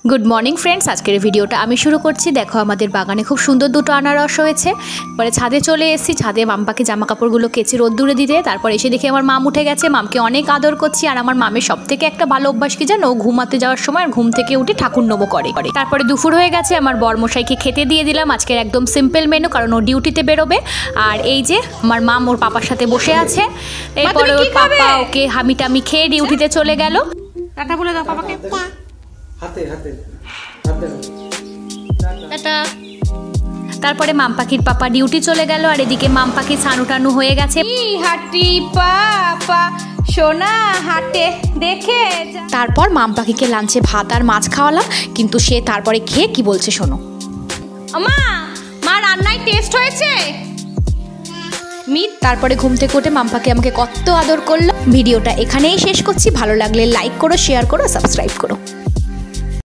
Good morning friends आजकेर भिडियोटा आमी शुरू करछि। देखो आमादेर बागाने खूब सुंदर दुटो आनारस हयेछे। परे छादे चले एसेछि, छादे माम्पाके जामा कापड़गुलो केचे रोद्दुरे दिते। तारपर एसे देखि आमार माम उठे गेছে, मामके अनेक आदर करछि। आर आमार मामेर सबथेके एकटा भालो अभ्यास कि जानो, घुमाते जाওয়ার সময় घुम থেকে उठे ठाकुर नमो करे। तारपरे दुपुर हये गेছে, आमार बरमशाईके खेते दिये दिलाम। आजकेर एकदम सिम्पल मेनू, कारण ओ डिউটিতে बेरोबे। आर এই যে আমার মাম ওর পাপার সাথে বসে আছে। এরপরে ওর পাপা ওকে হামিটামি খেয়ে ডিউটিতে চলে গেল। টাটা বলে দাও পাপাকে। হাতে হাতে হাতে টাটা। তারপরে মাম পাখির পাপা ডিউটি চলে গেল। আর এদিকে মাম পাখি ছানু টানু হয়ে গেছে। হাঁটি পাপা সোনা হাঁটে দেখে। তারপর মাম পাখিকে লাঞ্চে ভাত আর মাছ খাওয়ালাম, কিন্তু সে তারপরে খেয়ে কি বলছে শোনো। আমা মা রান্নায় টেস্ট হয়েছে। মিট তারপরে ঘুম থেকে উঠে মাম্পাকে আমাকে কত আদর করলো। ভিডিওটা এখানেই শেষ করছি। ভালো লাগলে লাইক করো, শেয়ার করো, সাবস্ক্রাইব করো।